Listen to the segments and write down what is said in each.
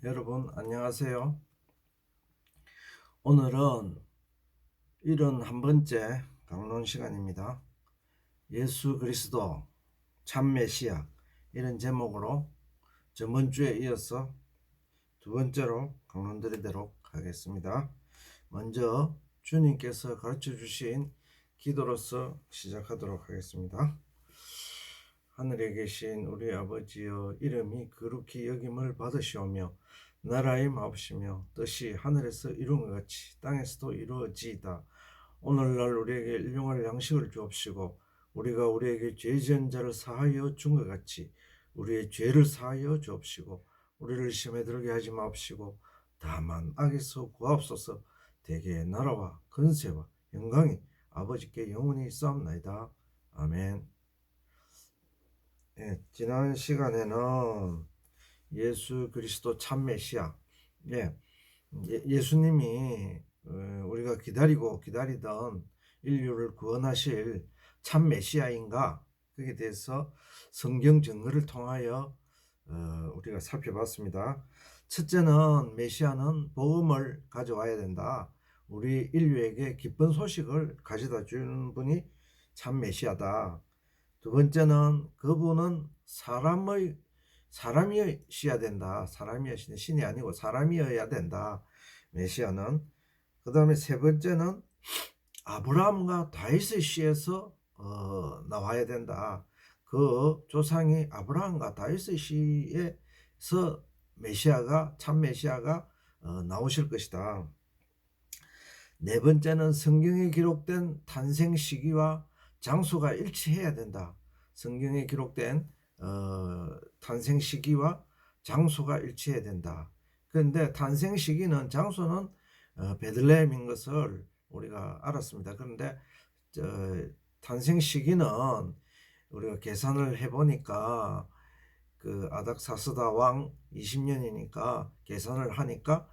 여러분 안녕하세요. 오늘은 71번째 강론 시간입니다. 예수 그리스도 참 메시아, 이런 제목으로 전번주에 이어서 두 번째로 강론 드리도록 하겠습니다. 먼저 주님께서 가르쳐 주신 기도로서 시작하도록 하겠습니다. 하늘에 계신 우리 아버지여, 이름이 거룩히 여김을 받으시오며 나라의 마옵시며 뜻이 하늘에서 이룬 것 같이 땅에서도 이루어지이다. 오늘날 우리에게 일용할 양식을 주옵시고 우리가 우리에게 죄 지은 자를 사하여 준 것 같이 우리의 죄를 사하여 주옵시고 우리를 시험에 들게 하지 마옵시고 다만 악에서 구하옵소서. 대개의 나라와 근세와 영광이 아버지께 영원히 있사옵나이다. 아멘. 지난 시간에는 예수 그리스도 참 메시아, 예수님이 우리가 기다리고 기다리던 인류를 구원하실 참 메시아인가, 거기에 대해서 성경 증거를 통하여 우리가 살펴봤습니다. 첫째는 메시아는 복음을 가져와야 된다. 우리 인류에게 기쁜 소식을 가져다 주는 분이 참 메시아다. 두 번째는 그분은 사람이어야 된다. 사람이어야, 신이 아니고 사람이어야 된다. 메시아는. 그 다음에 세 번째는 아브라함과 다윗의 씨에서 나와야 된다. 그 조상이 아브라함과 다윗의 씨에서 메시아가, 참 메시아가 나오실 것이다. 네 번째는 성경에 기록된 탄생 시기와 장소가 일치해야 된다. 성경에 기록된 탄생 시기와 장소가 일치해야 된다. 그런데 탄생 시기는, 장소는 베들레헴인 것을 우리가 알았습니다. 그런데 탄생 시기는 우리가 계산을 해보니까 그 아닥사스다 왕 20년이니까 계산을 하니까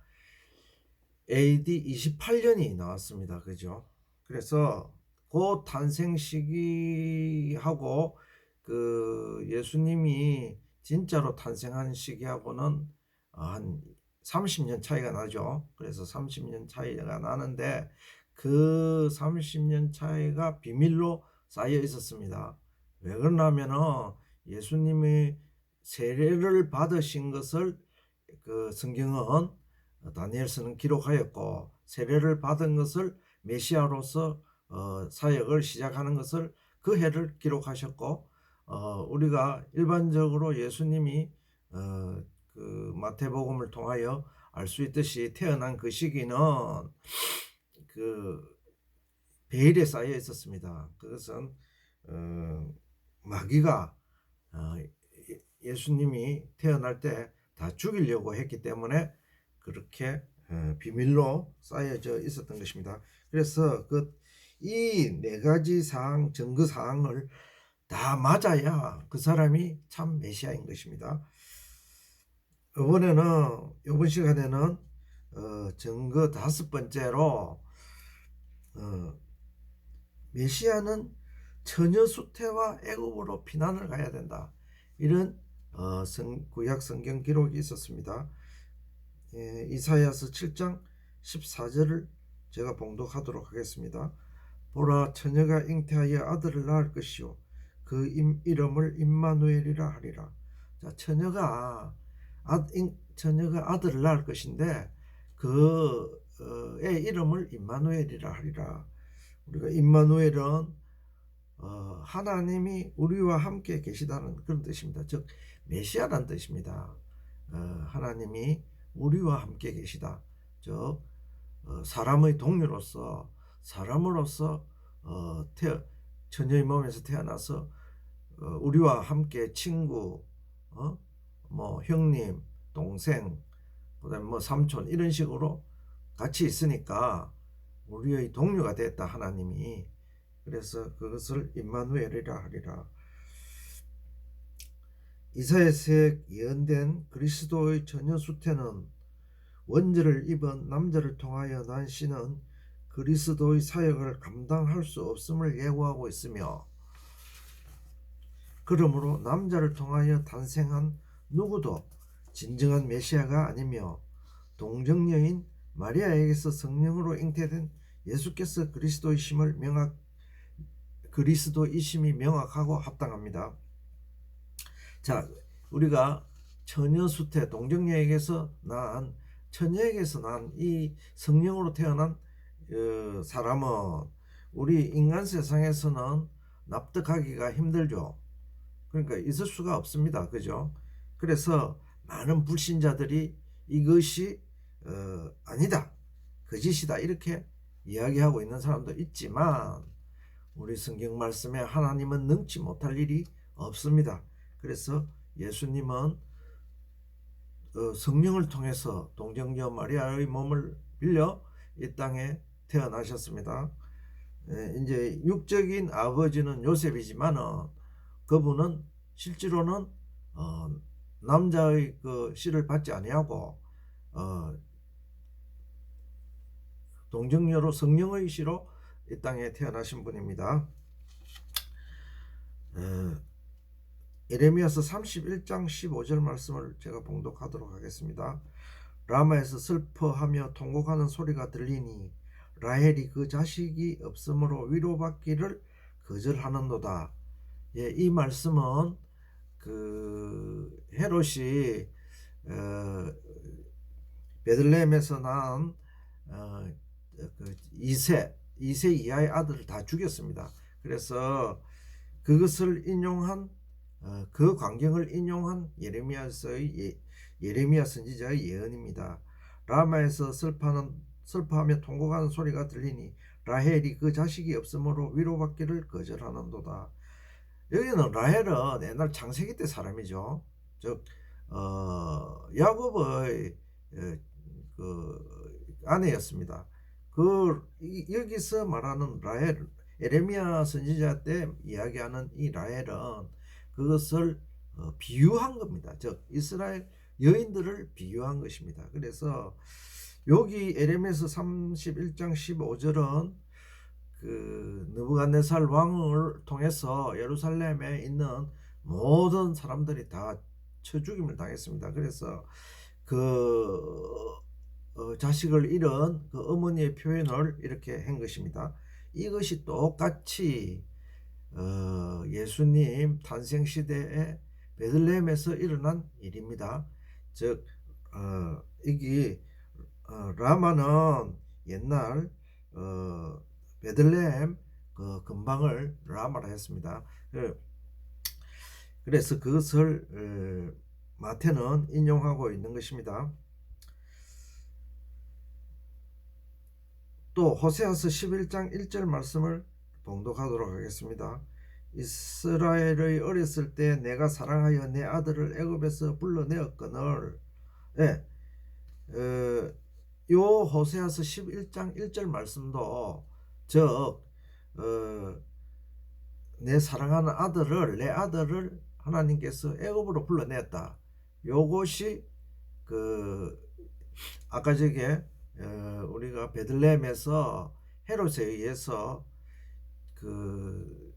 AD 28년이 나왔습니다. 그죠? 그래서 그 탄생 시기하고 그 예수님이 진짜로 탄생한 시기하고는 한 30년 차이가 나죠. 그래서 30년 차이가 나는데 그 30년 차이가 비밀로 쌓여 있었습니다. 왜 그러냐면은 예수님이 세례를 받으신 것을 그 성경은 다니엘서는 기록하였고, 세례를 받은 것을 메시아로서 사역을 시작하는 것을 그 해를 기록하셨고, 우리가 일반적으로 예수님이 그 마태복음을 통하여 알 수 있듯이 태어난 그 시기는 그 베일에 쌓여 있었습니다. 그것은 마귀가 예수님이 태어날 때 다 죽이려고 했기 때문에 그렇게 비밀로 쌓여져 있었던 것입니다. 그래서 이 네 가지 사항, 증거 사항을 다 맞아야 그 사람이 참 메시아인 것입니다. 이번 시간에는 증거 다섯 번째로 메시아는 처녀 수태와 애굽으로 피난을 가야 된다. 이런 구약 성경 기록이 있었습니다. 이사야서 7장 14절을 제가 봉독하도록 하겠습니다. 보라, 처녀가 잉태하여 아들을 낳을 것이요 그 이름을 임마누엘이라 하리라. 자, 처녀가 아들을 낳을 것인데 그의 이름을 임마누엘이라 하리라. 우리가 임마누엘은 하나님이 우리와 함께 계시다는 그런 뜻입니다. 즉 메시아라는 뜻입니다. 하나님이 우리와 함께 계시다. 즉 사람의 동료로서, 사람으로서 처녀의 몸에서 태어나서 우리와 함께 친구, 뭐 형님, 동생, 그다음에 뭐 삼촌, 이런 식으로 같이 있으니까 우리의 동료가 됐다, 하나님이. 그래서 그것을 임마누엘이라 하리라. 이사야서에 예언된 그리스도의 처녀 수태는 원죄를 입은 남자를 통하여 난 씨는 그리스도의 사역을 감당할 수 없음을 예고하고 있으며, 그러므로 남자를 통하여 탄생한 누구도 진정한 메시아가 아니며 동정녀인 마리아에게서 성령으로 잉태된 예수께서 그리스도이심이 명확하고 합당합니다. 자, 우리가 처녀수태 동정녀에게서 난 처녀에게서 난 이 성령으로 태어난 사람은 우리 인간 세상에서는 납득하기가 힘들죠. 그러니까 있을 수가 없습니다. 그죠? 그래서 많은 불신자들이 이것이 아니다, 거짓이다 이렇게 이야기하고 있는 사람도 있지만 우리 성경 말씀에 하나님은 능치 못할 일이 없습니다. 그래서 예수님은 성령을 통해서 동정녀 마리아의 몸을 빌려 이 땅에 태어나셨습니다. 이제 육적인 아버지는 요셉이지만은 그분은 실제로는 남자의 그 씨를 받지 아니하고 동정녀로 성령의 씨로 이 땅에 태어나신 분입니다. 예레미야서 31장 15절 말씀을 제가 봉독하도록 하겠습니다. 라마에서 슬퍼하며 통곡하는 소리가 들리니 라헬이 그 자식이 없으므로 위로받기를 거절하는도다. 예, 이 말씀은 그 헤롯이 베들레헴에서 낳은 그 2세 이하의 아들을 다 죽였습니다. 그래서 그것을 인용한 그 광경을 인용한 예레미야 선지자의 예언입니다. 라마에서 슬퍼하며 통곡하는 소리가 들리니 라헬이 그 자식이 없으므로 위로받기를 거절하는도다. 여기는 라헬은 옛날 창세기 때 사람이죠. 즉 야곱의 그 아내였습니다. 여기서 말하는 라헬, 에레미야 선지자 때 이야기하는 이 라헬은 그것을 비유한 겁니다. 즉 이스라엘 여인들을 비유한 것입니다. 그래서 여기 에레미야서 31장 15절은 그 느부갓네살 왕을 통해서 예루살렘에 있는 모든 사람들이 다 쳐 죽임을 당했습니다. 그래서 그 자식을 잃은 그 어머니의 표현을 이렇게 한 것입니다. 이것이 똑같이 예수님 탄생 시대에 베들레헴에서 일어난 일입니다. 즉 이게 라마는 옛날 베들레헴 그 근방을 라마라 했습니다. 그래서 그것을 마태는 인용하고 있는 것입니다. 또 호세아서 11장 1절 말씀을 봉독하도록 하겠습니다. 이스라엘의 어렸을 때 내가 사랑하여 내 아들을 애굽에서 불러내었거늘. 예, 요 호세아서 11장 1절 말씀도 즉 내 사랑하는 내 아들을 하나님께서 애굽으로 불러냈다. 요것이 그 아까 저게 우리가 베들레헴에서 헤롯에 의해서 그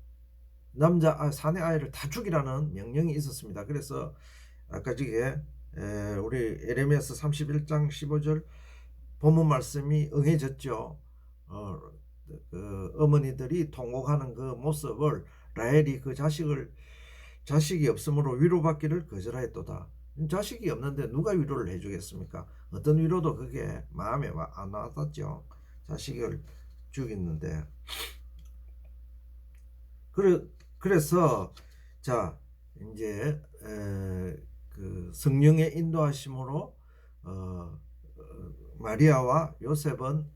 사내 아이를 다 죽이라는 명령이 있었습니다. 그래서 아까 저게 우리 예레미야서 31장 15절 본문 말씀이 응해졌죠. 그 어머니들이 통곡하는 그 모습을 라헬이 그 자식이 없으므로 위로받기를 거절하였도다. 자식이 없는데 누가 위로를 해주겠습니까? 어떤 위로도 그게 마음에 안 와닿죠. 자식을 죽였는데. 그래서 자 이제 그 성령의 인도하심으로 마리아와 요셉은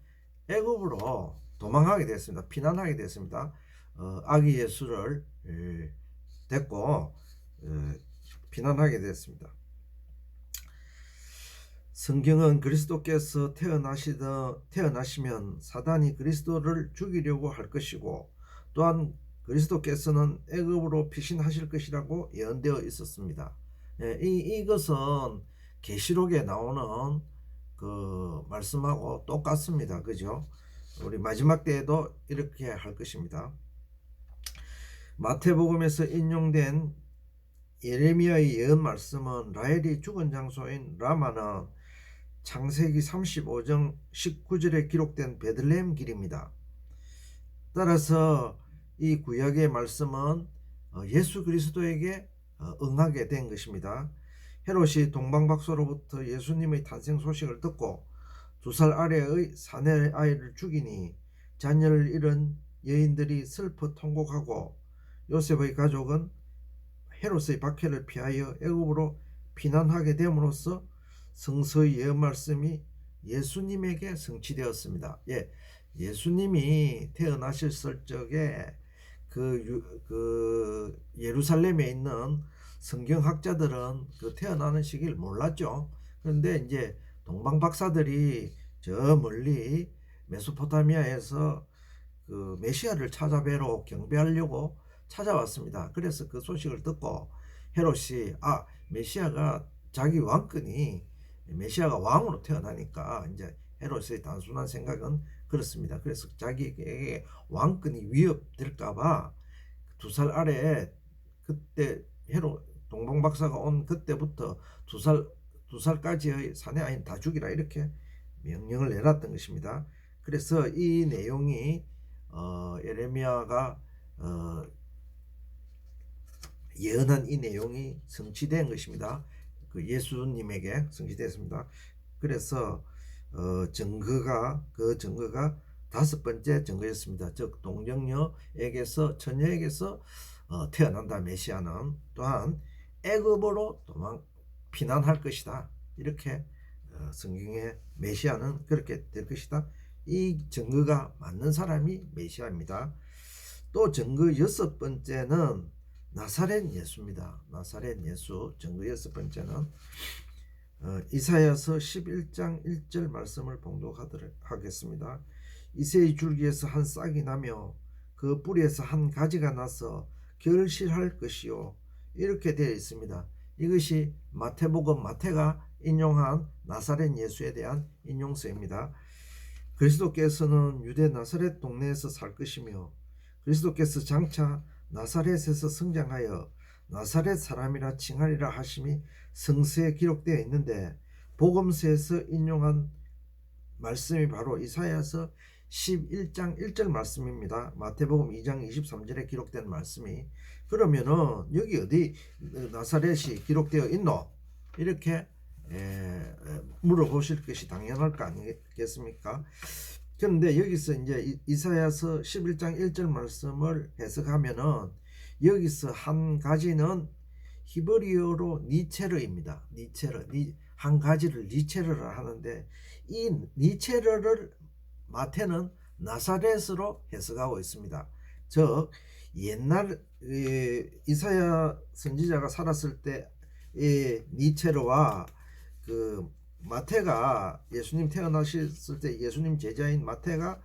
애굽으로 도망하게 됐습니다. 피난하게 됐습니다. 아기 예수를 데리고 피난하게 됐습니다. 성경은 그리스도께서 태어나시면 사단이 그리스도를 죽이려고 할 것이고 또한 그리스도께서는 애굽으로 피신하실 것이라고 예언되어 있었습니다. 이것은 계시록에 나오는 그 말씀하고 똑같습니다. 그죠? 우리 마지막 때에도 이렇게 할 것입니다. 마태복음에서 인용된 예레미야의 예언 말씀은 라헬이 죽은 장소인 라마는 창세기 35장 19절에 기록된 베들레헴 길입니다. 따라서 이 구약의 말씀은 예수 그리스도에게 응하게 된 것입니다. 헤롯이 동방박사로부터 예수님의 탄생 소식을 듣고 2살 아래의 사내 아이를 죽이니 자녀를 잃은 여인들이 슬퍼 통곡하고 요셉의 가족은 헤롯의 박해를 피하여 애굽으로 피난하게 됨으로써 성서의 예언 말씀이 예수님에게 성취되었습니다. 예수님이 태어나셨을 적에 그 예루살렘에 있는 성경학자들은 그 태어나는 시기를 몰랐죠. 그런데 이제 동방 박사들이 저 멀리 메소포타미아에서 그 메시아를 찾아뵈러 경배하려고 찾아왔습니다. 그래서 그 소식을 듣고 헤롯이 메시아가 자기 왕권이 메시아가 왕으로 태어나니까 이제 헤롯의 단순한 생각은 그렇습니다. 그래서 자기에게 왕권이 위협될까봐 2살 아래에 그때 헤롯 동방박사가 온 그때부터 두 살까지의 사내 아이는 다 죽이라 이렇게 명령을 내놨던 것입니다. 그래서 이 내용이 예레미야가 예언한 이 내용이 성취된 것입니다. 그 예수님에게 성취됐습니다. 그래서 그 증거가 5번째 증거였습니다. 즉 동정녀에게서 처녀에게서 태어난다. 메시아는 또한 애굽으로 피난할 것이다. 이렇게 성경의 메시아는 그렇게 될 것이다. 이 증거가 맞는 사람이 메시아입니다. 또 증거 6번째는 나사렛 예수입니다. 나사렛 예수 증거 6번째는 이사야서 11장 1절 말씀을 봉독하도록 하겠습니다. 이새의 줄기에서 한 싹이 나며 그 뿌리에서 한 가지가 나서 결실할 것이요. 이렇게 되어 있습니다. 이것이 마태복음 마태가 인용한 나사렛 예수에 대한 인용서입니다. 그리스도께서는 유대 나사렛 동네에서 살 것이며 그리스도께서 장차 나사렛에서 성장하여 나사렛 사람이라 칭하리라 하심이 성서에 기록되어 있는데 복음서에서 인용한 말씀이 바로 이사야서 11장 1절 말씀입니다. 마태복음 2장 23절에 기록된 말씀이 그러면은 여기 어디 나사렛이 기록되어 있노? 이렇게 물어보실 것이 당연할 거 아니겠습니까? 그런데 여기서 이제 이사야서 11장 1절 말씀을 해석하면은 여기서 한 가지는 히브리어로 니체르입니다. 한 가지를 니체르라 하는데 이 니체르를 마태는 나사렛으로 해석하고 있습니다. 즉 옛날 이사야 선지자가 살았을 때 니체르와 그 마태가 예수님 태어나셨을 때 예수님 제자인 마태가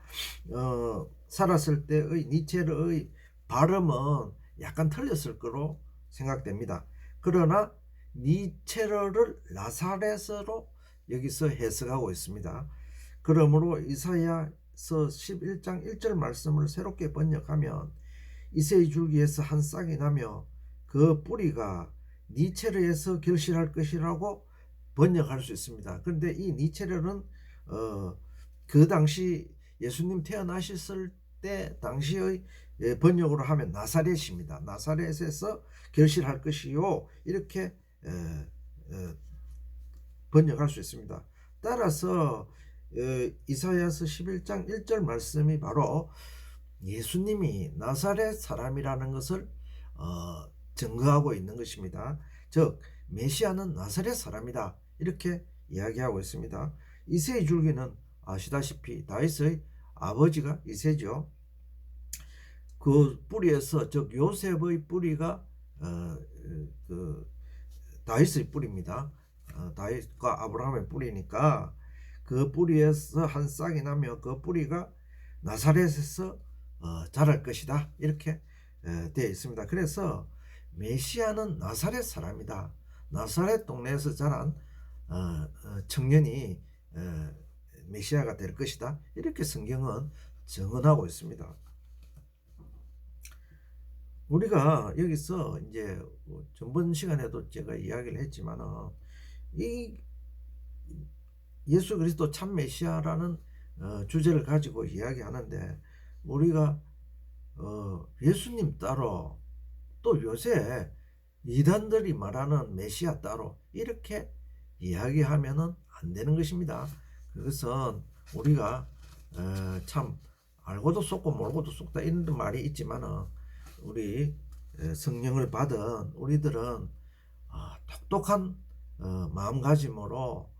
살았을 때의 니체르의 발음은 약간 틀렸을 거로 생각됩니다. 그러나 니체르를 나사렛으로 여기서 해석하고 있습니다. 그러므로 이사야서 11장 1절 말씀을 새롭게 번역하면 이새의 줄기에서 한 싹이 나며 그 뿌리가 니체르에서 결실할 것이라고 번역할 수 있습니다. 그런데 이 니체르는 그 당시 예수님 태어나셨을 때 당시의 번역으로 하면 나사렛입니다. 나사렛에서 결실할 것이요. 이렇게 번역할 수 있습니다. 따라서 이사야서 11장 1절 말씀이 바로 예수님이 나사렛 사람이라는 것을 증거하고 있는 것입니다. 즉 메시아는 나사렛 사람이다. 이렇게 이야기하고 있습니다. 이새의 줄기는 아시다시피 다윗의 아버지가 이새죠. 그 뿌리에서 즉 요셉의 뿌리가 그 다윗의 뿌리입니다. 다윗과 아브라함의 뿌리니까 그 뿌리에서 한 싹이 나며 그 뿌리가 나사렛에서 자랄 것이다. 이렇게 되어 있습니다. 그래서 메시아는 나사렛 사람이다. 나사렛 동네에서 자란 청년이 메시아가 될 것이다. 이렇게 성경은 증언하고 있습니다. 우리가 여기서 이제 전번 시간에도 제가 이야기를 했지만은 이 예수 그리스도 참 메시아라는 주제를 가지고 이야기하는데 우리가 예수님 따로 또 요새 이단들이 말하는 메시아 따로 이렇게 이야기하면은 안 되는 것입니다. 그것은 우리가 참 알고도 속고 모르고도 속다 이런 말이 있지만은 우리 성령을 받은 우리들은 똑똑한 마음가짐으로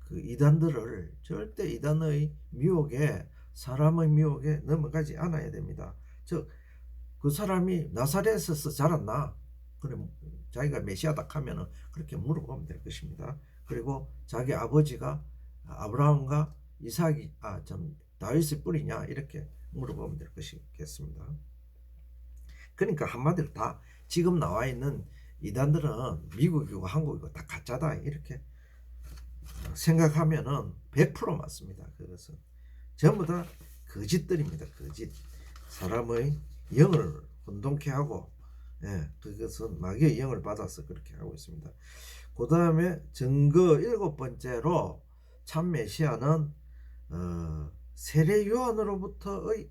그 이단들을 절대 이단의 미혹에 사람의 미혹에 넘어가지 않아야 됩니다. 즉 그 사람이 나사렛에서 자랐나? 그럼 자기가 메시아다 하면은 그렇게 물어보면 될 것입니다. 그리고 자기 아버지가 아브라함과 이삭이 다윗의 뿌리냐 이렇게 물어보면 될 것이겠습니다. 그러니까 한마디로 다 지금 나와 있는 이단들은 미국이고 한국이고 다 가짜다 이렇게 생각하면은 100% 맞습니다. 그것은 전부 다 거짓들입니다. 거짓. 사람의 영을 혼동케 하고, 그것은 마귀의 영을 받아서 그렇게 하고 있습니다. 그 다음에 증거 7번째로 참 메시아는 세례 요한으로부터의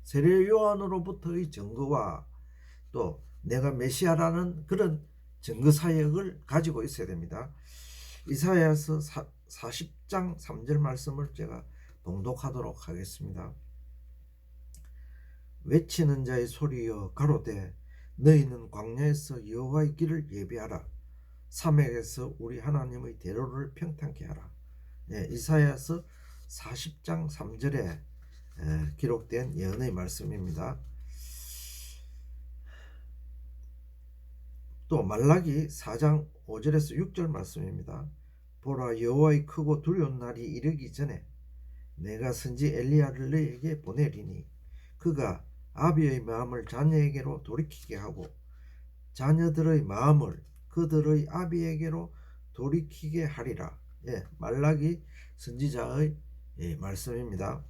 세례 요한으로부터의 증거와 또 내가 메시아라는 그런 증거 사역을 가지고 있어야 됩니다. 이사야서 40장 3절 말씀을 제가 봉독하도록 하겠습니다. 외치는 자의 소리여 가로되 너희는 광야에서 여호와의 길을 예비하라. 사맥에서 우리 하나님의 대로를 평탄케 하라. 이사야서 40장 3절에 기록된 예언의 말씀입니다. 또 말라기 4장 5절에서 6절 말씀입니다. 보라 여호와의 크고 두려운 날이 이르기 전에 내가 선지 엘리야를 너희에게 보내리니 그가 아비의 마음을 자녀에게로 돌이키게 하고 자녀들의 마음을 그들의 아비에게로 돌이키게 하리라. 말라기 선지자의 말씀입니다.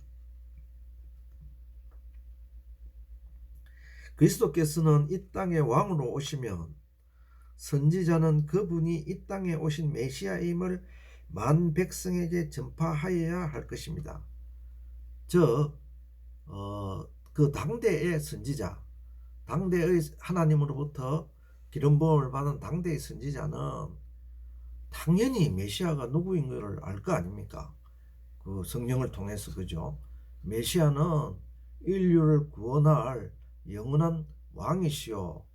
그리스도께서는 이 땅에 왕으로 오시면 선지자는 그분이 이 땅에 오신 메시아임을 만 백성에게 전파하여야 할 것입니다. 그 당대의 선지자, 당대의 하나님으로부터 기름 부음을 받은 당대의 선지자는 당연히 메시아가 누구인 것을 알 거 아닙니까? 그 성령을 통해서, 그죠? 메시아는 인류를 구원할 영원한 왕이시오,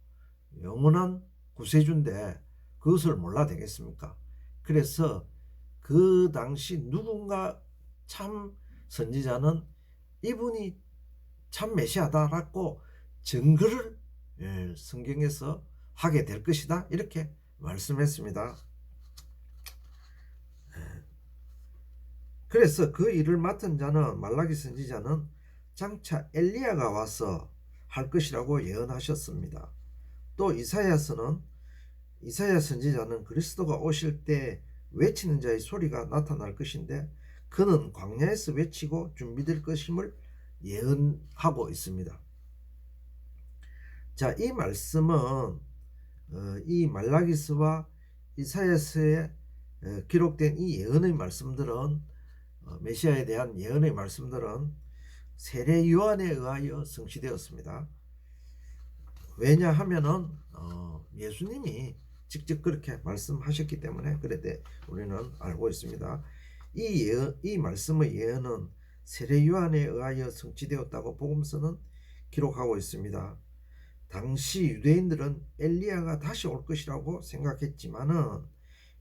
영원한 구세주인데 그것을 몰라 되겠습니까? 그래서 그 당시 누군가 참 선지자는 이분이 참 메시아다라고 증거를 성경에서 하게 될 것이다 이렇게 말씀했습니다. 그래서 그 일을 맡은 자는 말라기 선지자는 장차 엘리야가 와서 할 것이라고 예언하셨습니다. 또 이사야 선지자는 그리스도가 오실 때 외치는 자의 소리가 나타날 것인데 그는 광야에서 외치고 준비될 것임을 예언하고 있습니다. 자, 이 말씀은 이 말라기스와 이사야서에 기록된 이 예언의 말씀들은 메시아에 대한 예언의 말씀들은 세례 요한에 의하여 성취되었습니다. 왜냐하면은 예수님이 직접 그렇게 말씀하셨기 때문에 그랬대 우리는 알고 있습니다. 이 말씀의 예언은 세례 요한에 의하여 성취되었다고 복음서는 기록하고 있습니다. 당시 유대인들은 엘리야가 다시 올 것이라고 생각했지만은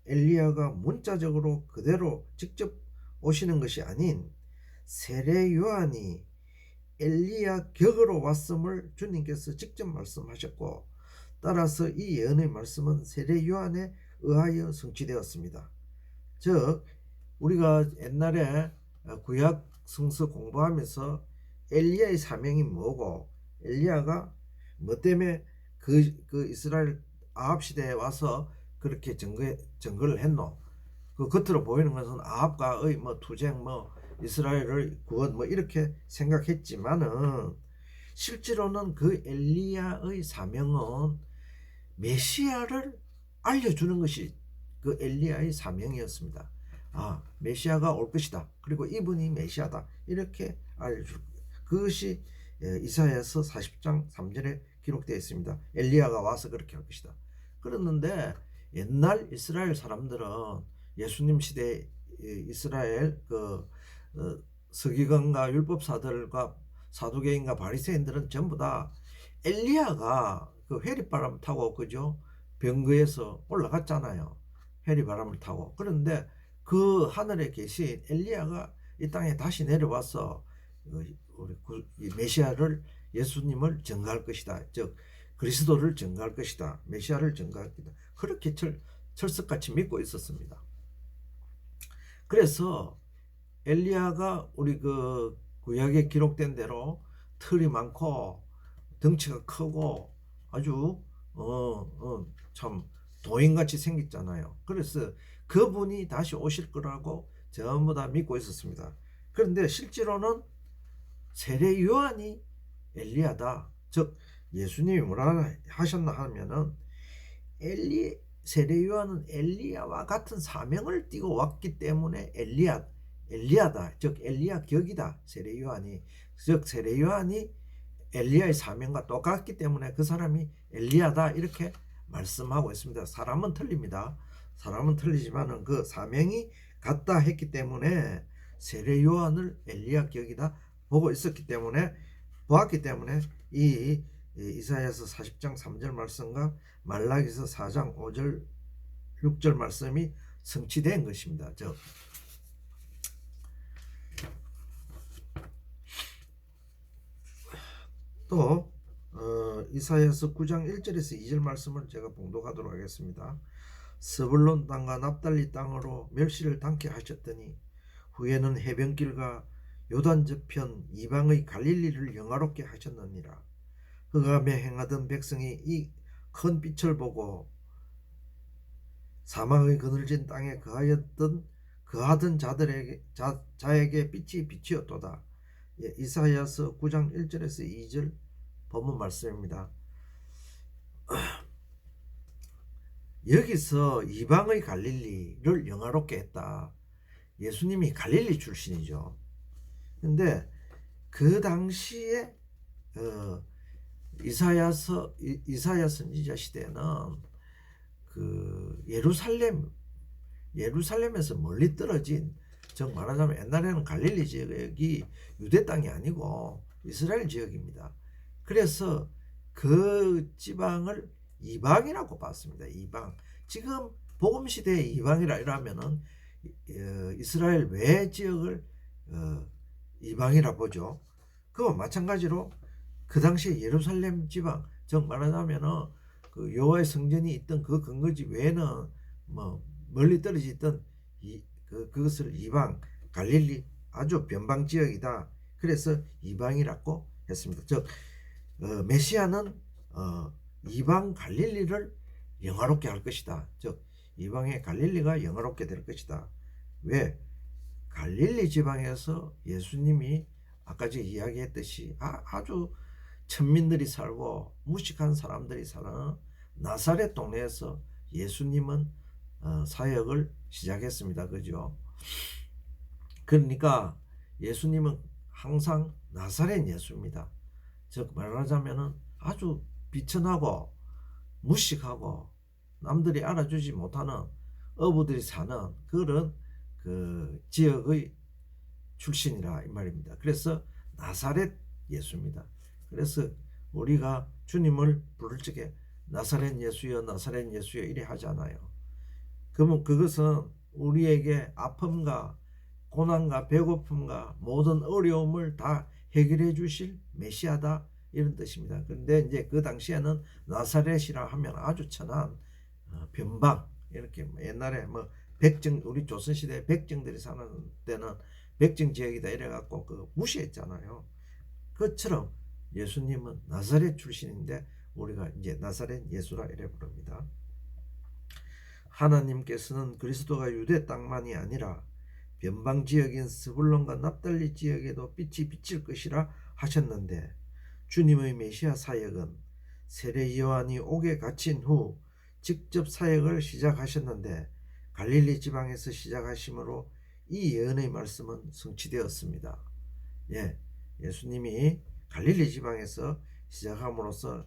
엘리야가 문자적으로 그대로 직접 오시는 것이 아닌 세례 요한이 엘리야 격으로 왔음을 주님께서 직접 말씀하셨고 따라서 이 예언의 말씀은 세례 요한에 의하여 성취되었습니다. 즉 우리가 옛날에 구약 성서 공부하면서 엘리야의 사명이 뭐고 엘리야가 뭐 때문에 그 이스라엘 아합 시대에 와서 그렇게 증거를 했노? 그 겉으로 보이는 것은 아합과의 투쟁 이스라엘을 구원 뭐 이렇게 생각했지만은 실제로는 그 엘리야의 사명은 메시아를 알려주는 것이 그 엘리야의 사명이었습니다. 아, 메시아가 올 것이다. 그리고 이분이 메시아다. 이렇게 알려줄 그것이 이사야서 40장 3절에 기록되어 있습니다. 엘리야가 와서 그렇게 할 것이다. 그랬는데 옛날 이스라엘 사람들은 예수님 시대 이스라엘 서기관과 율법사들과 사두개인과 바리새인들은 전부 다 엘리야가 그 회리바람 타고 그죠? 병거에서 올라갔잖아요. 회리바람을 타고. 그런데 그 하늘에 계신 엘리야가 이 땅에 다시 내려와서 우리 메시아를 예수님을 증거할 것이다. 즉 그리스도를 증거할 것이다. 메시아를 증거할 것이다. 그렇게 철석같이 믿고 있었습니다. 그래서 엘리야가 우리 그 구약에 기록된 대로 털이 많고 덩치가 크고 아주 참 도인같이 생겼잖아요. 그래서 그분이 다시 오실 거라고 전부 다 믿고 있었습니다. 그런데 실제로는 세례 요한이 엘리야다. 즉 예수님이 뭐라 하셨나 하면은 세례 요한은 엘리야와 같은 사명을 띠고 왔기 때문에 엘리야다. 즉 엘리야 격이다. 세례 요한이. 즉 세례 요한이 엘리야의 사명과 똑같기 때문에 그 사람이 엘리야다. 이렇게 말씀하고 있습니다. 사람은 틀립니다. 사람은 틀리지만은 그 사명이 같다 했기 때문에 세례 요한을 엘리야 격이다 보았기 때문에 이 이사야서 40장 3절 말씀과 말라기서 4장 5절 6절 말씀이 성취된 것입니다. 즉 또 이사야서 9장 1절에서 2절 말씀을 제가 봉독하도록 하겠습니다. 스불론 땅과 납달리 땅으로 멸시를 당케 하셨더니 후에는 해변길과 요단 저편 이방의 갈릴리를 영화롭게 하셨느니라. 흑암에 행하던 백성이 이 큰 빛을 보고 사망의 그늘진 땅에 거하던 자에게 빛이 비치었도다. 이사야서 9장 1절에서 2절 본문 말씀입니다. 여기서 이방의 갈릴리를 영화롭게 했다. 예수님이 갈릴리 출신이죠. 근데 그 당시에 이사야 선지자 시대는 그 예루살렘에서 멀리 떨어진, 즉 말하자면 옛날에는 갈릴리 지역이 유대 땅이 아니고 이스라엘 지역입니다. 그래서 그 지방을 이방이라고 봤습니다. 이방. 지금 복음 시대의 이방이라 이러면은 이스라엘 외 지역을 이방이라 보죠. 그와 마찬가지로 그 당시에 예루살렘 지방, 즉 말하자면은 그 여호와의 성전이 있던 그 근거지 외에는 뭐 멀리 떨어져 있던 그것을 이방, 갈릴리 아주 변방 지역이다. 그래서 이방이라고 했습니다. 즉 메시아는 이방 갈릴리를 영화롭게 할 것이다. 즉 이방의 갈릴리가 영화롭게 될 것이다. 왜? 갈릴리 지방에서 예수님이 아까 제가 이야기했듯이 아주 천민들이 살고 무식한 사람들이 사는 나사렛 동네에서 예수님은 사역을 시작했습니다. 그죠? 그러니까 예수님은 항상 나사렛 예수입니다. 즉 말하자면은 아주 비천하고 무식하고 남들이 알아주지 못하는 어부들이 사는 그런 그 지역의 출신이라 이 말입니다. 그래서 나사렛 예수입니다. 그래서 우리가 주님을 부를 적에 나사렛 예수여 나사렛 예수여 이래 하잖아요. 그러면 그것은 우리에게 아픔과 고난과 배고픔과 모든 어려움을 다 해결해 주실 메시아다 이런 뜻입니다. 그런데 이제 그 당시에는 나사렛이라 하면 아주 천한 변방, 이렇게 옛날에 뭐 백정, 우리 조선시대 백정들이 사는 때는 백정 지역이다 이래갖고 그 무시했잖아요. 그처럼 예수님은 나사렛 출신인데 우리가 이제 나사렛 예수라 이래 부릅니다. 하나님께서는 그리스도가 유대 땅만이 아니라 변방 지역인 스불론과 납달리 지역에도 빛이 비칠 것이라 하셨는데 주님의 메시아 사역은 세례 요한이 옥에 갇힌 후 직접 사역을 시작하셨는데 갈릴리 지방에서 시작하심으로 이 예언의 말씀은 성취되었습니다. 예수님이 갈릴리 지방에서 시작함으로써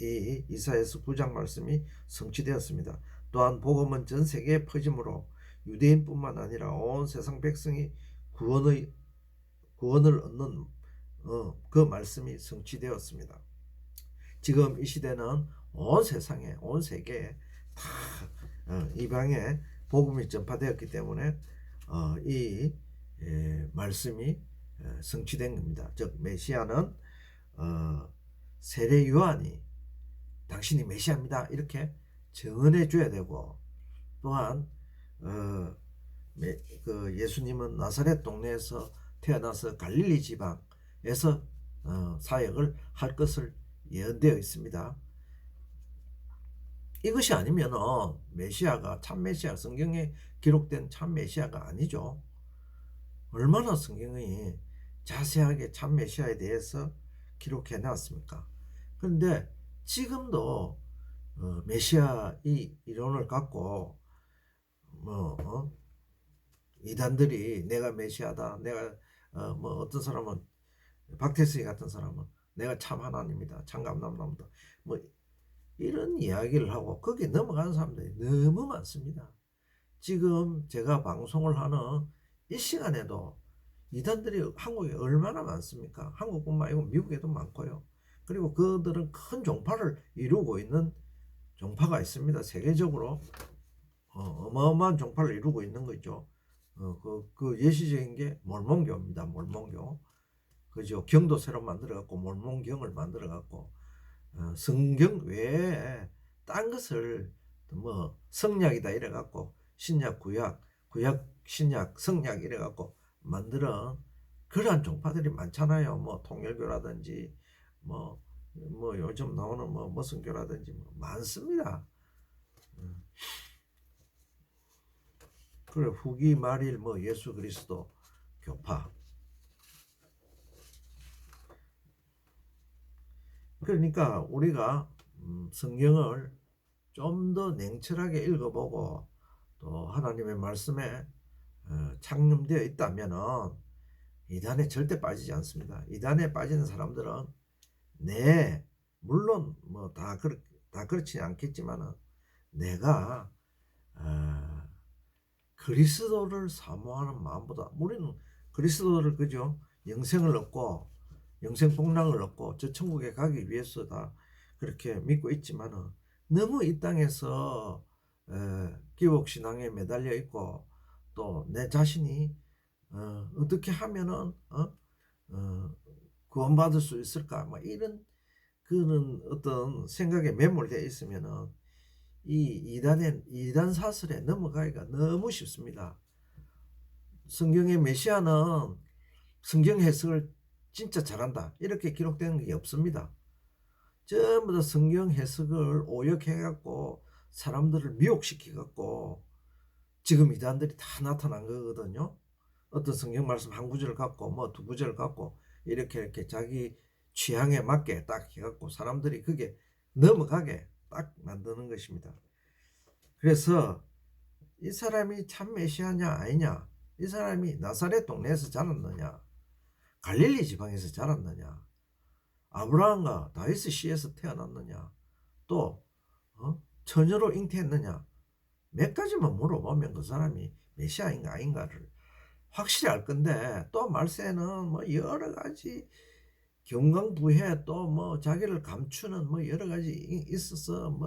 이 이사야서 9장 말씀이 성취되었습니다. 또한 복음은 전 세계에 퍼짐으로 유대인뿐만 아니라 온 세상 백성이 구원을 얻는 그 말씀이 성취되었습니다. 지금 이 시대는 온 세상에, 온 세계에 다 이방에 복음이 전파되었기 때문에 이 말씀이 성취된 겁니다. 즉 메시아는 세례 요한이 당신이 메시아입니다 이렇게 증언해 줘야 되고, 또한 그 예수님은 나사렛 동네에서 태어나서 갈릴리 지방에서 사역을 할 것을 예언되어 있습니다. 이것이 아니면 메시아가 참 메시아, 성경에 기록된 참 메시아가 아니죠. 얼마나 성경이 자세하게 참 메시아에 대해서 기록해 놨습니까? 그런데 지금도 메시아 이 이론을 갖고 이단들이 내가 메시아다, 내가 어떤 사람은 박태수이 같은 사람은 내가 참 하나님이다, 참 감람나무다, 이런 이야기를 하고 거기에 넘어가는 사람들이 너무 많습니다. 지금 제가 방송을 하는 이 시간에도 이단들이 한국에 얼마나 많습니까? 한국뿐만 아니고 미국에도 많고요. 그리고 그들은 큰 종파를 이루고 있는 종파가 있습니다. 세계적으로 어마어마한 종파를 이루고 있는 거죠. 그 예시적인 게 몰몬교입니다. 몰몬교. 그죠? 경도 새로 만들어갖고 몰몬경을 만들어갖고 성경 외에 딴 것을 성약이다 이래갖고 신약, 구약, 신약, 성약 이래갖고 만드는 그러한 종파들이 많잖아요. 통일교라든지 요즘 나오는 머슴교라든지 많습니다. 그래 후기 말일 예수 그리스도 교파. 그러니까 우리가 성경을 좀 더 냉철하게 읽어보고 또 하나님의 말씀에 창념되어 있다면 이단에 절대 빠지지 않습니다. 이단에 빠지는 사람들은 물론 다 그렇지 않겠지만 내가 그리스도를 사모하는 마음보다, 우리는 그리스도를 그죠? 영생을 얻고 영생 복락을 얻고 저 천국에 가기 위해서 다 그렇게 믿고 있지만은 너무 이 땅에서 기복신앙에 매달려 있고 또 내 자신이 어떻게 하면은 구원받을 수 있을까 이런 그런 어떤 생각에 매몰되어 있으면은 이 이단 사슬에 넘어가기가 너무 쉽습니다. 성경의 메시아는 성경 해석을 진짜 잘한다 이렇게 기록되는 게 없습니다. 전부 다 성경 해석을 오역해갖고 사람들을 미혹시켜갖고 지금 이단들이 다 나타난 거거든요. 어떤 성경 말씀 한 구절을 갖고 두 구절을 갖고 이렇게 자기 취향에 맞게 딱 해갖고 사람들이 그게 넘어가게 딱 만드는 것입니다. 그래서 이 사람이 참 메시아냐 아니냐, 이 사람이 나사렛 동네에서 자랐느냐, 갈릴리 지방에서 자랐느냐, 아브라함과 다윗의 씨에서 태어났느냐, 또 처녀로 잉태했느냐, 몇 가지만 물어보면 그 사람이 메시아인가 아닌가를 확실히 알 건데, 또 말세는 여러 가지 경강부회 또 자기를 감추는 여러 가지 있어서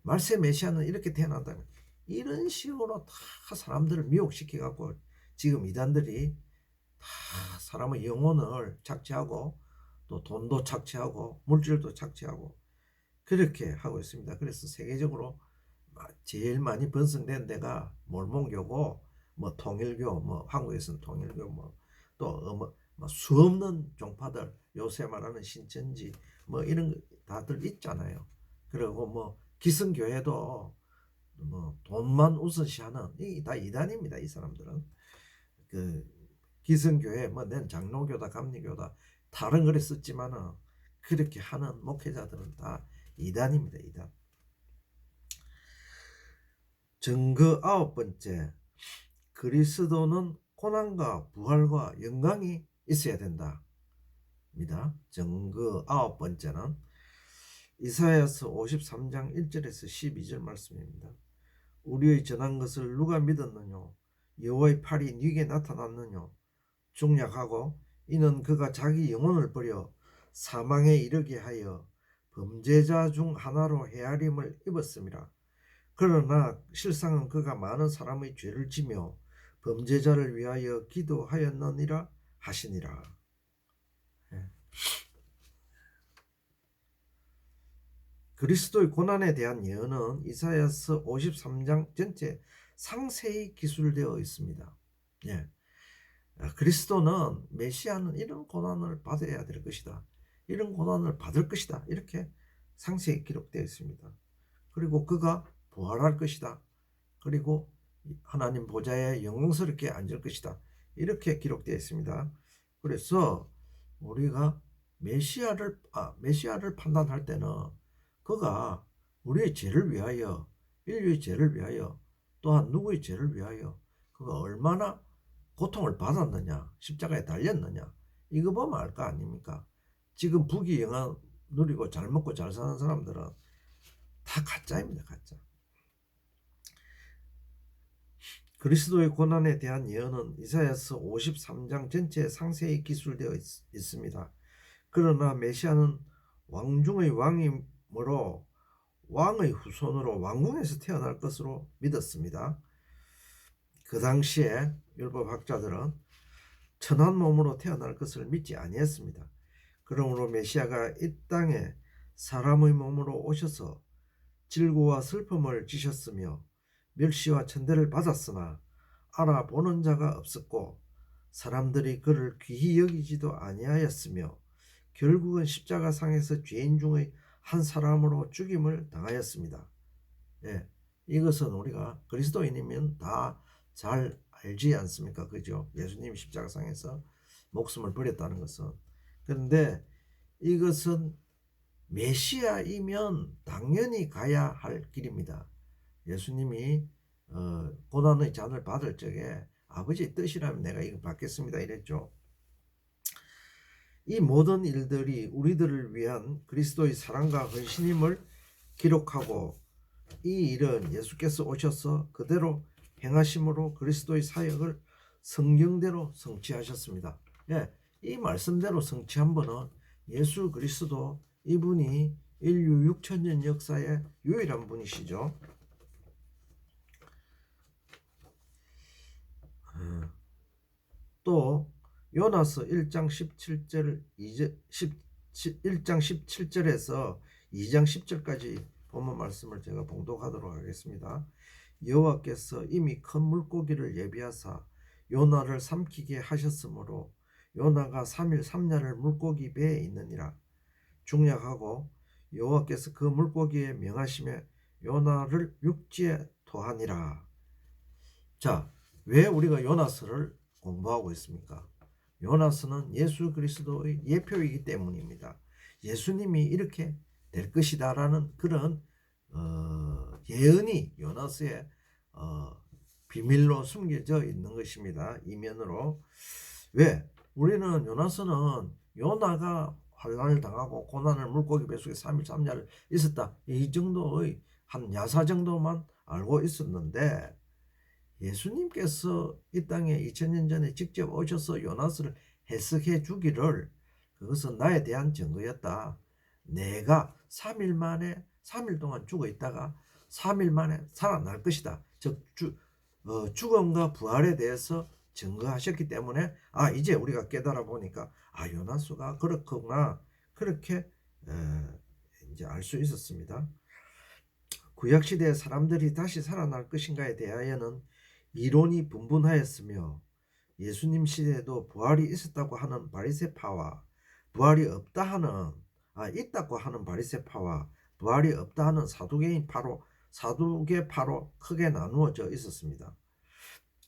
말세 메시아는 이렇게 태어난다면 이런 식으로 다 사람들을 미혹시켜 갖고 지금 이단들이 다 사람의 영혼을 착취하고 또 돈도 착취하고 물질도 착취하고 그렇게 하고 있습니다. 그래서 세계적으로 제일 많이 번성된 데가 몰몬교고 통일교, 한국에서는 통일교, 또 수없는 종파들, 요새 말하는 신천지 이런 다들 있잖아요. 그리고 기성교회도 돈만 우선시하는 다 이단입니다. 이 사람들은. 그 기성교회 뭐 낸 장로교다 감리교다 다른 글에 썼지만은 그렇게 하는 목회자들은 다 이단입니다. 이단. 증거 9번째, 그리스도는 고난과 부활과 영광이 있어야 된다. 입니다. 증거 9번째는 이사야서 53장 1절에서 12절 말씀입니다. 우리의 전한 것을 누가 믿었느냐? 여호와의 팔이 네게 나타났느냐? 중약하고 이는 그가 자기 영혼을 버려 사망에 이르게 하여 범죄자 중 하나로 헤아림을 입었음이라. 그러나 실상은 그가 많은 사람의 죄를 지며 범죄자를 위하여 기도하였느니라 하시니라. 그리스도의 고난에 대한 예언은 이사야서 53장 전체 상세히 기술되어 있습니다. 예. 그리스도는 메시아는 이런 고난을 받아야 될 것이다. 이런 고난을 받을 것이다. 이렇게 상세히 기록되어 있습니다. 그리고 그가 부활할 것이다. 그리고 하나님 보좌에 영광스럽게 앉을 것이다. 이렇게 기록되어 있습니다. 그래서 우리가 메시아를 판단할 때는 그가 우리의 죄를 위하여, 인류의 죄를 위하여, 또한 누구의 죄를 위하여 그가 얼마나 고통을 받았느냐, 십자가에 달렸느냐, 이거 보면 알 거 아닙니까? 지금 부귀영화 누리고 잘 먹고 잘 사는 사람들은 다 가짜입니다. 가짜. 그리스도의 고난에 대한 예언은 이사야서 53장 전체에 상세히 기술되어 있습니다. 그러나 메시아는 왕중의 왕이므로 왕의 후손으로 왕궁에서 태어날 것으로 믿었습니다. 그 당시에 율법학자들은 천한 몸으로 태어날 것을 믿지 아니했습니다. 그러므로 메시아가 이 땅에 사람의 몸으로 오셔서 질고와 슬픔을 지셨으며 멸시와 천대를 받았으나 알아보는 자가 없었고 사람들이 그를 귀히 여기지도 아니하였으며 결국은 십자가상에서 죄인 중의 한 사람으로 죽임을 당하였습니다. 예, 이것은 우리가 그리스도인이면 다 잘 알지 않습니까? 그죠? 예수님이 십자가상에서 목숨을 버렸다는 것은. 그런데 이것은 메시아이면 당연히 가야 할 길입니다. 예수님이 고난의 잔을 받을 적에 아버지의 뜻이라면 내가 이거 받겠습니다 이랬죠. 이 모든 일들이 우리들을 위한 그리스도의 사랑과 헌신임을 기록하고 이 일은 예수께서 오셔서 그대로 행하심으로 그리스도의 사역을 성경대로 성취하셨습니다. 예, 이 말씀대로 성취한 분은 예수 그리스도, 이분이 인류 6천년 역사의 유일한 분이시죠. 또 요나서 1장 17절 1장 17절에서 2장 10절까지 본문 말씀을 제가 봉독하도록 하겠습니다. 여호와께서 이미 큰 물고기를 예비하사 요나를 삼키게 하셨으므로 요나가 3일 3야를 물고기 배에 있느니라. 중약하고 여호와께서 그 물고기에 명하심에 요나를 육지에 토하니라. 자, 왜 우리가 요나서를 공부하고 있습니까? 요나서는 예수 그리스도의 예표이기 때문입니다. 예수님이 이렇게 될 것이다 라는 그런 예언이 요나서에 비밀로 숨겨져 있는 것입니다. 이면으로. 왜? 우리는 요나서는 요나가 환난을 당하고 고난을 물고기 뱃속에 3일 3야를 있었다, 이 정도의 한 야사 정도만 알고 있었는데 예수님께서 이 땅에 2000년 전에 직접 오셔서 요나서를 해석해 주기를 그것은 나에 대한 증거였다. 내가 3일 동안 죽어 있다가 3일 만에 살아날 것이다. 즉 죽음과 부활에 대해서 증거하셨기 때문에 이제 우리가 깨달아 보니까 요나서가 그렇구나, 그렇게 이제 알 수 있었습니다. 구약시대의 사람들이 다시 살아날 것인가에 대하여는 이론이 분분하였으며 예수님 시대에도 부활이 있었다고 하는 바리새파와 부활이 없다 하는 있다고 하는 바리새파와 부활이 없다 하는 사두개파로 크게 나누어져 있었습니다.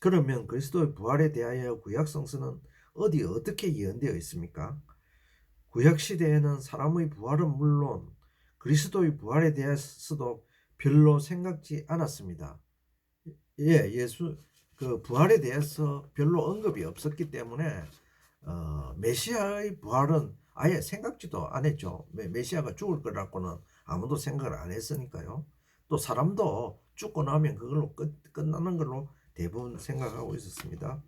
그러면 그리스도의 부활에 대하여 구약 성서는 어디 어떻게 예언되어 있습니까? 구약 시대에는 사람의 부활은 물론 그리스도의 부활에 대해서도 별로 생각지 않았습니다. 예수 그 부활에 대해서 별로 언급이 없었기 때문에 메시아의 부활은 아예 생각지도 안 했죠. 메시아가 죽을 거라고는 아무도 생각을 안 했으니까요. 또 사람도 죽고 나면 그걸로 끝나는 걸로 대부분 생각하고 있었습니다.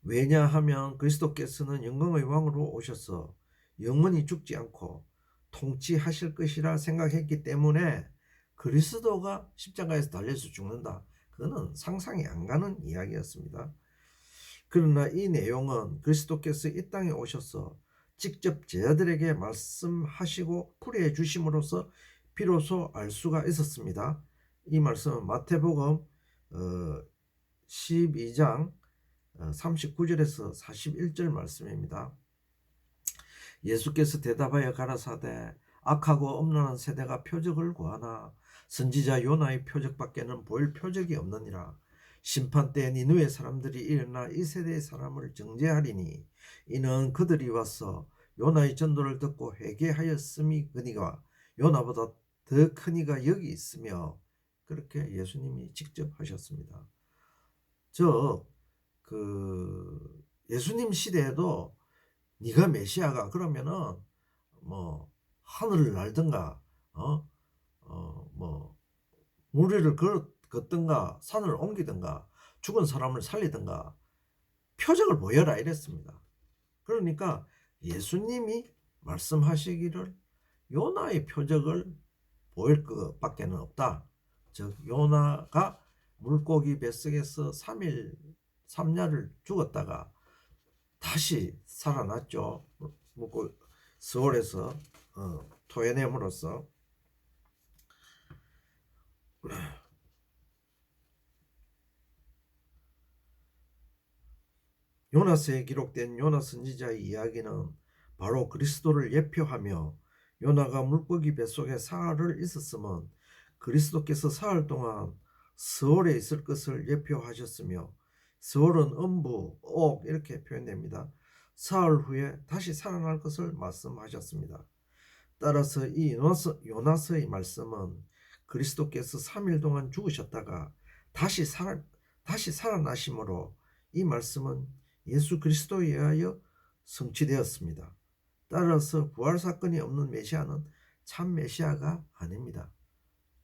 왜냐하면 그리스도께서는 영광의 왕으로 오셔서 영원히 죽지 않고 통치하실 것이라 생각했기 때문에 그리스도가 십자가에서 달려서 죽는다. 그거는 상상이 안 가는 이야기였습니다. 그러나 이 내용은 그리스도께서 이 땅에 오셔서 직접 제자들에게 말씀하시고 풀이해 주심으로써 비로소 알 수가 있었습니다. 이 말씀은 마태복음 12장 39절에서 41절 말씀입니다. 예수께서 대답하여 가라사대 악하고 음란한 세대가 표적을 구하나 선지자 요나의 표적밖에는 보일 표적이 없느니라. 심판 때 니느웨 사람들이 일어나 이 세대의 사람을 정죄하리니 이는 그들이 와서 요나의 전도를 듣고 회개하였음이거니와 요나보다 더 큰 이가 여기 있으며, 그렇게 예수님이 직접 하셨습니다. 예수님 시대에도 네가 메시아가 그러면은 뭐 하늘을 날든가 뭐 무리를 걷든가 산을 옮기든가 죽은 사람을 살리든가 표적을 보여라 이랬습니다. 그러니까 예수님이 말씀하시기를 요나의 표적을 보일 것밖에는 없다. 즉 요나가 물고기 뱃속에서 3일 3야를 죽었다가 다시 살아났죠. 서울에서 토해냄으로써. 요나서에 기록된 요나 선지자의 이야기는 바로 그리스도를 예표하며 요나가 물고기 뱃속에 사흘을 있었으면 그리스도께서 사흘 동안 서울에 있을 것을 예표하셨으며, 서울은 음부, 옥 이렇게 표현됩니다. 사흘 후에 다시 살아날 것을 말씀하셨습니다. 따라서 이 요나서의 말씀은 그리스도께서 3일 동안 죽으셨다가 다시 살아나심으로 이 말씀은 예수 그리스도에 의하여 성취되었습니다. 따라서 부활 사건이 없는 메시아는 참 메시아가 아닙니다.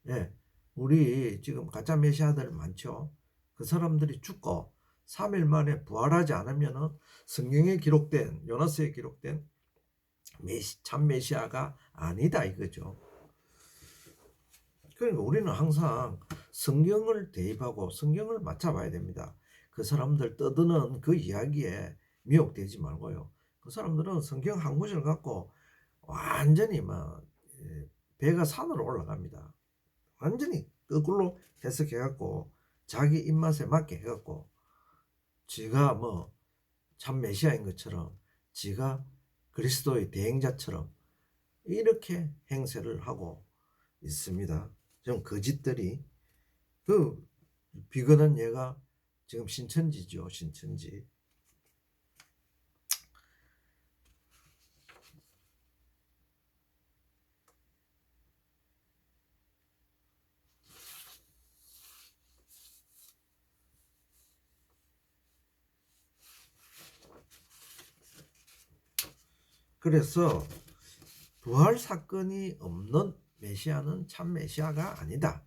예, 우리 지금 가짜 메시아들 많죠. 그 사람들이 죽고 3일 만에 부활하지 않으면 성경에 기록된, 요나서에 기록된 참 메시아가 아니다 이거죠. 그러니까 우리는 항상 성경을 대입하고 성경을 맞춰봐야 됩니다. 그 사람들 떠드는 그 이야기에 미혹되지 말고요. 그 사람들은 성경 한 구절 갖고 완전히 막 배가 산으로 올라갑니다. 완전히 거꾸로 해석해갖고 자기 입맛에 맞게 해갖고 지가 뭐 참 메시아인 것처럼, 지가 그리스도의 대행자처럼 이렇게 행세를 하고 있습니다. 좀 거짓들이. 그 비건한 얘가 지금 신천지죠. 신천지. 그래서 부활 사건이 없는 메시아는 참 메시아가 아니다.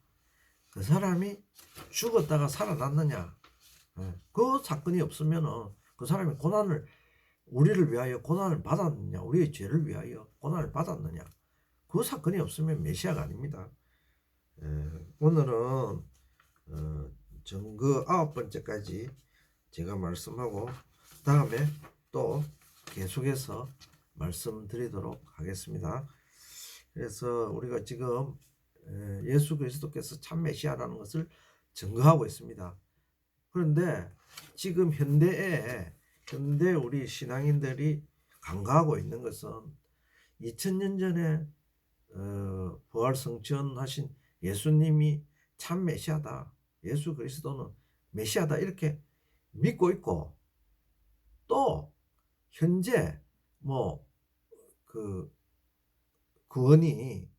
그 사람이 죽었다가 살아났느냐, 그 사건이 없으면 그 사람이 우리를 위하여 고난을 받았느냐, 우리의 죄를 위하여 고난을 받았느냐, 그 사건이 없으면 메시아가 아닙니다. 오늘은 전거 9번째까지 제가 말씀하고 다음에 또 계속해서 말씀드리도록 하겠습니다. 그래서 우리가 지금 예수 그리스도께서 참 메시아라는 것을 증거하고 있습니다. 그런데 지금 현대 우리 신앙인들이 간과하고 있는 것은 2000년 전에 부활 성천하신 예수님이 참 메시아다. 예수 그리스도는 메시아다 이렇게 믿고 있고, 또 현재 뭐 그 구원이